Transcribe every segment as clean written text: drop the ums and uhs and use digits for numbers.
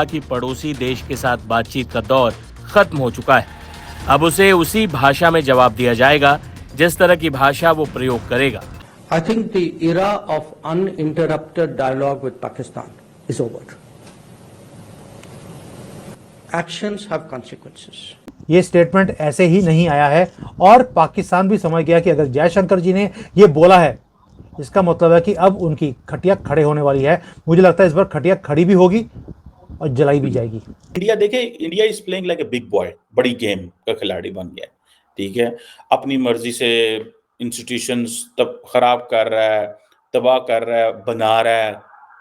कि पड़ोसी देश के साथ बातचीत का दौर खत्म हो चुका है। अब उसे उसी भाषा में जवाब दिया जाएगा जिस तरह की भाषा वो प्रयोग करेगा। I think the era of uninterrupted dialogue with Pakistan is over. Actions have consequences. ये स्टेटमेंट ऐसे ही नहीं आया है और पाकिस्तान भी समझ गया कि अगर जयशंकर जी ने ये बोला है इसका मतलब है कि अब उनकी खटिया खड़े होने वाली है। मुझे लगता है इस बार खटिया खड़ी भी होगी और जलाई भी जाएगी। इंडिया देखे, India is playing like a big boy, बड़ी गेम का खिलाड़ी बन गया है। ठीक है, अपनी मर्जी से इंस्टीट्यूशंस तब खराब कर रहा है, तबाह कर रहा है, बना रहा है,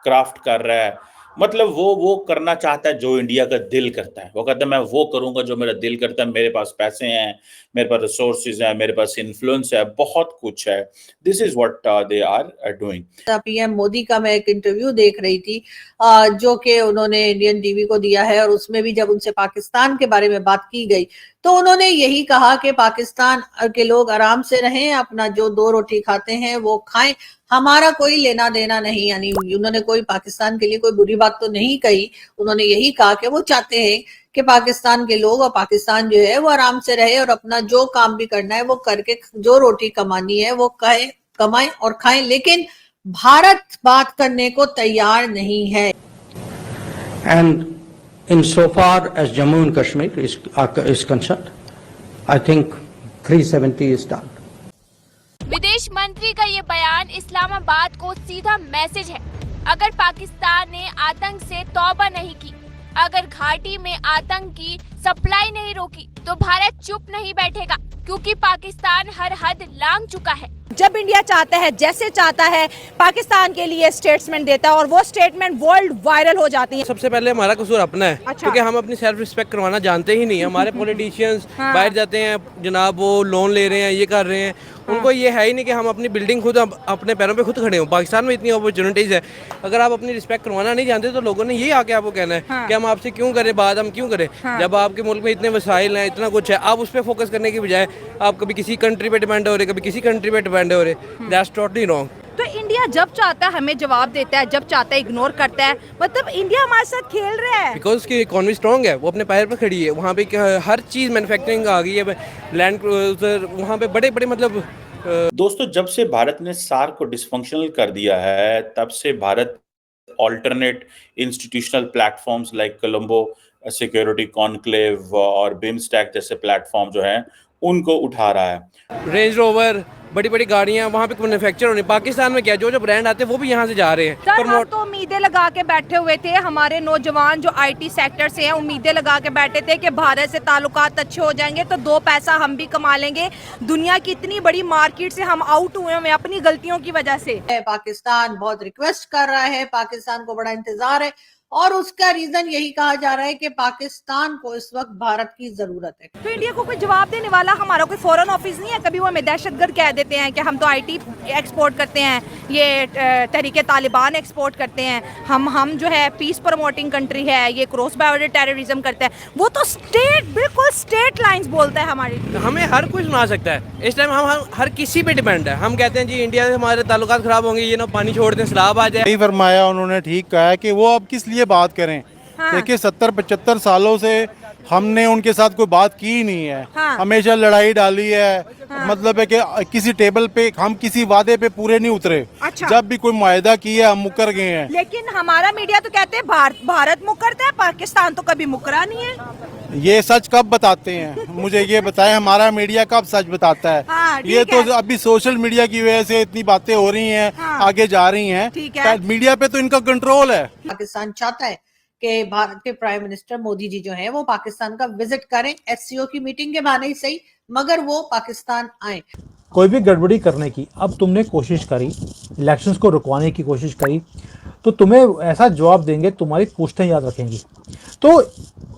क्राफ्ट कर रहा है। मतलब वो करना चाहता है जो इंडिया का दिल करता है। वो कहता है मैं वो करूंगा जो मेरा दिल करता है। मेरे पास पैसे हैं, मेरे पास रिसोर्सेज हैं, मेरे पास इन्फ्लुएंस है, बहुत कुछ है। This is what they are doing. PM Modi का मैं एक इंटरव्यू देख रही थी जो कि उन्होंने इंडियन टीवी को दिया है और उसमें भी जब उनसे पाकिस्तान के बारे में बात की गई तो उन्होंने यही कहा कि पाकिस्तान के लोग आराम से रहें, अपना जो 2 रोटी खाते हैं वो खाएं, हमारा कोई लेना देना नहीं। यानी उन्होंने कोई पाकिस्तान के लिए कोई बुरी बात तो नहीं कही। उन्होंने यही कहा कि वो चाहते हैं कि पाकिस्तान के लोग और पाकिस्तान जो है वो आराम से रहे और अपना जो काम भी करना है वो करके जो रोटी कमानी है वो कमाएं और खाएं। लेकिन भारत बात करने को तैयार नहीं है। And insofar as Jammu and Kashmir is concerned, I think 370 is done. विदेश मंत्री का ये बयान इस्लामाबाद को सीधा मैसेज है। अगर पाकिस्तान ने आतंक से तौबा नहीं की, अगर घाटी में आतंक की सप्लाई नहीं रोकी तो भारत चुप नहीं बैठेगा, क्योंकि पाकिस्तान हर हद लांघ चुका है। जब इंडिया चाहता है, जैसे चाहता है, पाकिस्तान के लिए स्टेटमेंट देता है और वो स्टेटमेंट वर्ल्ड वायरल हो जाती है। सबसे पहले हमारा कसूर अपना है। अच्छा। क्योंकि हम अपनी सेल्फ रिस्पेक्ट करवाना जानते ही नहीं। हमारे पॉलिटिशियंस बाहर जाते हैं जनाब, वो लोन ले रहे हैं, ये कर रहे हैं, उनको ये है ही नहीं कि हम अपनी बिल्डिंग खुद अपने पैरों पे खुद खड़े हों। पाकिस्तान में इतनी अपॉर्चुनिटीज है, अगर आप अपनी रिस्पेक्ट करवाना नहीं जानते तो लोगों ने यही आके आपको कहना है कि हम आपसे क्यों करें बात, हम क्यों करें। जब आपके मुल्क में इतने वसाइल हैं, इतना कुछ है, आप उस पर फोकस करने की बजाय आप कभी किसी कंट्री पे डिपेंड हो रहे, कभी किसी कंट्री पे डिपेंड हो रहे। That's totally wrong. तो इंडिया जब चाहता है हमें जवाब देता है, जब चाहता है इग्नोर करता है। मतलब इंडिया हमारे साथ खेल रहा है बिकॉज उसकी इकोनॉमी स्ट्रॉन्ग है, वो अपने पैर पर खड़ी है। वहाँ पे हर चीज़ मैन्युफैक्चरिंग आ गई है, लैंड क्रूजर, वहाँ पे बड़े बड़े मतलब। दोस्तों, जब से भारत ने सार्क को डिसफंक्शनल कर दिया है तब से Bharat alternate institutional platforms like Colombo security conclave और बिमस्टैक जैसे प्लेटफॉर्म जो हैं उनको उठा रहा है। रेंज रोवर, बड़ी बड़ी गाड़ियाँ वहाँ पे मैन्युफैक्चर होने। पाकिस्तान में क्या, जो ब्रांड आते हैं वो भी यहाँ से जा रहे हैं। सर, हम तो उम्मीदें लगा के बैठे हुए थे, हमारे नौजवान जो आईटी सेक्टर से हैं उम्मीदें लगा के बैठे थे कि भारत से ताल्लुकात अच्छे हो जाएंगे तो 2 पैसा हम भी कमा लेंगे। दुनिया की इतनी बड़ी मार्केट से हम आउट हुए हैं अपनी गलतियों की वजह से। पाकिस्तान बहुत रिक्वेस्ट कर रहा है, पाकिस्तान को बड़ा इंतजार है और उसका रीजन यही कहा जा रहा है कि पाकिस्तान को इस वक्त भारत की जरूरत है। तो इंडिया को कोई जवाब देने वाला हमारा कोई फॉरेन ऑफिस नहीं है। कभी वो हमें दहशतगर्द कह देते हैं कि हम तो आईटी एक्सपोर्ट करते हैं, ये तहरीके तालिबान एक्सपोर्ट करते हैं, हम जो है पीस प्रमोटिंग कंट्री है, ये क्रॉस बॉर्डर टेररिज्म करता है। वो तो बिल्कुल स्टेट लाइंस बोलता है हमारी। हमें हर कोई सुना सकता है। इस टाइम हम हर किसी पे डिपेंड है। हम कहते हैं जी इंडिया से हमारे ताल्लुकात खराब होंगे, ये ना पानी छोड़ दें, सैलाब आ जाए। नहीं फरमाया उन्होंने, ठीक कहा है कि वो अब किस लिए बात करें। देखिए 70-75 सालों से हमने उनके साथ कोई बात की ही नहीं है। हमेशा लड़ाई डाली है। मतलब है कि किसी टेबल पे हम किसी वादे पे पूरे नहीं उतरे। अच्छा। जब भी कोई मुआहदा किया हम मुकर गए हैं। लेकिन हमारा मीडिया तो कहते हैं भारत मुकरता है, पाकिस्तान तो कभी मुकरा नहीं है। ये सच कब बताते हैं? मुझे ये बताएं, हमारा मीडिया कब सच बताता है? ये तो अभी सोशल मीडिया की वजह से इतनी बातें हो रही हैं, आगे जा रही हैं। मीडिया पे तो इनका कंट्रोल है। पाकिस्तान चाहता है कि भारत के प्राइम मिनिस्टर मोदी जी जो हैं वो पाकिस्तान का विजिट करें, एससीओ की मीटिंग के बहाने ही सही, मगर वो पाकिस्तान आए। कोई भी गड़बड़ी करने की अब तुमने कोशिश करी, इलेक्शंस को रुकवाने की कोशिश करी, तो तुम्हें ऐसा जवाब देंगे, तुम्हारी पूछतें याद रखेंगी। तो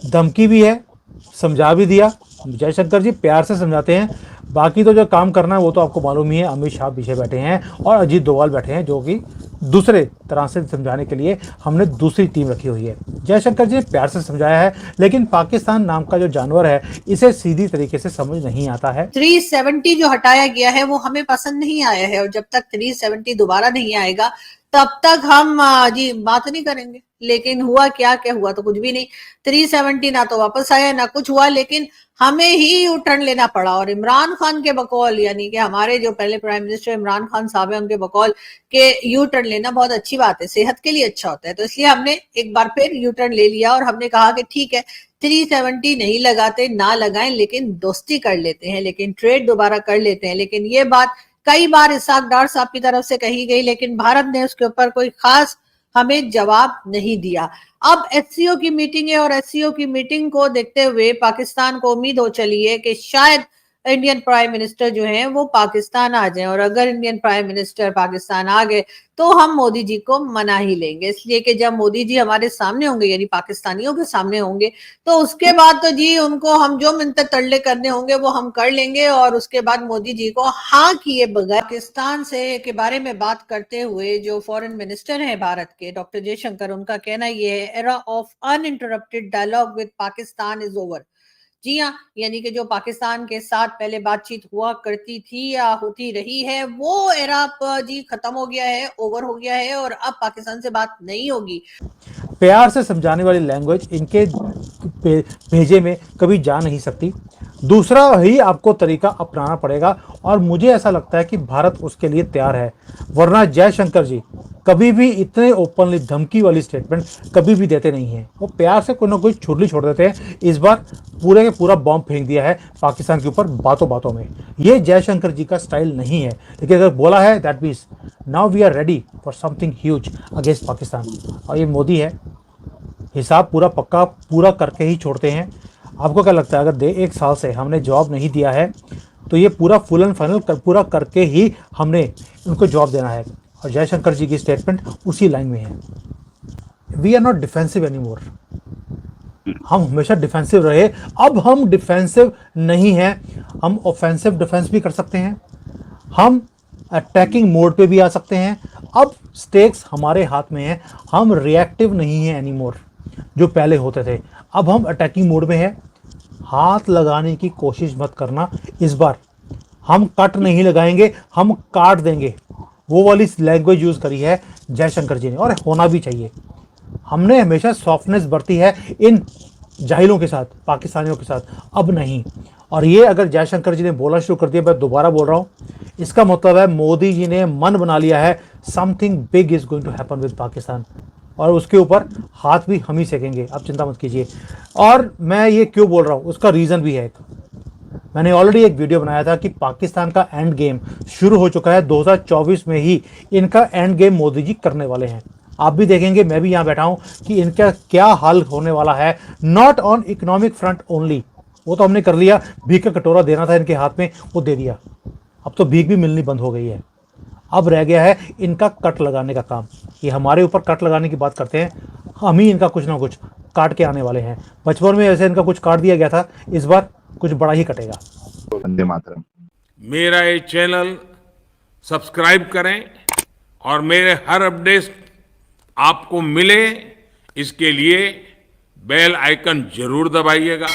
धमकी भी है, समझा भी दिया। जयशंकर जी प्यार से समझाते हैं, बाकी तो जो काम करना है वो तो आपको मालूम ही है। अमित शाह पीछे बैठे हैं और अजीत डोभाल बैठे हैं, जो कि दूसरे तरह से समझाने के लिए हमने दूसरी टीम रखी हुई है। जयशंकर जी ने प्यार से समझाया है, लेकिन पाकिस्तान नाम का जो जानवर है इसे सीधी तरीके से समझ नहीं आता है। 370 जो हटाया गया है वो हमें पसंद नहीं आया है और जब तक 370 दोबारा नहीं आएगा तब तक हम जी बात नहीं करेंगे। लेकिन हुआ क्या हुआ तो कुछ भी नहीं। 370 ना तो वापस आया ना कुछ हुआ, लेकिन हमें ही यू टर्न लेना पड़ा। और इमरान खान के बकौल, यानी कि हमारे जो पहले प्राइम मिनिस्टर इमरान खान साहब है, उनके बकौल के यू टर्न लेना बहुत अच्छी बात है, सेहत के लिए अच्छा होता है। तो इसलिए हमने एक बार फिर यू टर्न ले लिया और हमने कहा कि ठीक है 370 नहीं लगाते ना लगाएं, लेकिन दोस्ती कर लेते हैं, लेकिन ट्रेड दोबारा कर लेते हैं। लेकिन ये बात कई बार इसहाक डार साहब की तरफ से कही गई, लेकिन भारत ने उसके ऊपर कोई खास हमें जवाब नहीं दिया। अब एचसीओ की मीटिंग है और एचसीओ की मीटिंग को देखते हुए पाकिस्तान को उम्मीद हो चली है कि शायद इंडियन प्राइम मिनिस्टर जो हैं वो पाकिस्तान आ जाएं। और अगर इंडियन प्राइम मिनिस्टर पाकिस्तान आ गए तो हम मोदी जी को मना ही लेंगे, इसलिए कि जब मोदी जी हमारे सामने होंगे, यानी पाकिस्तानियों के सामने होंगे, तो उसके बाद तो जी उनको हम जो मिन्नत तरले करने होंगे वो हम कर लेंगे। और उसके बाद मोदी जी को हाँ किए बगैर पाकिस्तान से के बारे में बात करते हुए जो फॉरेन मिनिस्टर हैं भारत के, डॉक्टर जयशंकर, उनका कहना ये है, era of uninterrupted dialogue with Pakistan is over. जी हाँ, यानी कि जो पाकिस्तान के साथ पहले बातचीत हुआ करती थी या होती रही है, वो एरा जी खत्म हो गया है, ओवर हो गया है, और अब पाकिस्तान से बात नहीं होगी। प्यार से समझाने वाली लैंग्वेज इनके भेजे में कभी जा नहीं सकती। दूसरा ही आपको तरीका अपनाना पड़ेगा, और मुझे ऐसा लगता है कि भारत उसके लिए तैयार है। वरना जयशंकर जी कभी भी इतने ओपनली धमकी वाली स्टेटमेंट कभी भी देते नहीं हैं। वो प्यार से कोई ना कोई छुरली छोड़ देते हैं। इस बार पूरे के पूरा बॉम्ब फेंक दिया है पाकिस्तान के ऊपर बातों बातों में। ये जयशंकर जी का स्टाइल नहीं है, लेकिन अगर बोला है that means now we are ready for something huge against Pakistan. और ये मोदी है, हिसाब पूरा पक्का पूरा करके ही छोड़ते हैं। आपको क्या लगता है, अगर 1 साल से हमने जवाब नहीं दिया है तो ये पूरा फुल एंड फाइनल पूरा करके ही हमने उनको जवाब देना है। और जयशंकर जी की स्टेटमेंट उसी लाइन में है। We are not defensive any more. हम हमेशा डिफेंसिव रहे, अब हम डिफेंसिव नहीं हैं। हम ऑफेंसिव डिफेंस भी कर सकते हैं, हम अटैकिंग मोड पे भी आ सकते हैं। अब स्टेक्स हमारे हाथ में है, हम रिएक्टिव नहीं हैं एनी मोर जो पहले होते थे। अब हम अटैकिंग मोड में है। हाथ लगाने की कोशिश मत करना। इस बार हम कट नहीं लगाएंगे, हम काट देंगे। वो वाली लैंग्वेज यूज करी है जयशंकर जी ने, और होना भी चाहिए। हमने हमेशा सॉफ्टनेस बरती है इन जाहिलों के साथ, पाकिस्तानियों के साथ, अब नहीं। और ये अगर जयशंकर जी ने बोलना शुरू कर दिया, मैं दोबारा बोल रहा हूँ, इसका मतलब है मोदी जी ने मन बना लिया है something big is going to happen with Pakistan, और उसके ऊपर हाथ भी हम ही सेकेंगे। आप चिंता मत कीजिए। और मैं ये क्यों बोल रहा हूँ, उसका रीज़न भी है एक। मैंने ऑलरेडी एक वीडियो बनाया था कि पाकिस्तान का एंड गेम शुरू हो चुका है। 2024 में ही इनका एंड गेम मोदी जी करने वाले हैं। आप भी देखेंगे, मैं भी यहाँ बैठा हूँ, कि इनका क्या हाल होने वाला है। Not on economic front only, वो तो हमने कर लिया। भीख का कटोरा देना था इनके हाथ में, वो दे दिया। अब तो भीख भी मिलनी बंद हो गई है। अब रह गया है इनका कट लगाने का काम। ये हमारे ऊपर कट लगाने की बात करते हैं, हम ही इनका कुछ ना कुछ काट के आने वाले हैं। बचपन में ऐसे इनका कुछ काट दिया गया था, इस बार कुछ बड़ा ही कटेगा। वंदे मातरम। मेरा ये चैनल सब्सक्राइब करें और मेरे हर अपडेट आपको मिले, इसके लिए बेल आइकन जरूर दबाइएगा।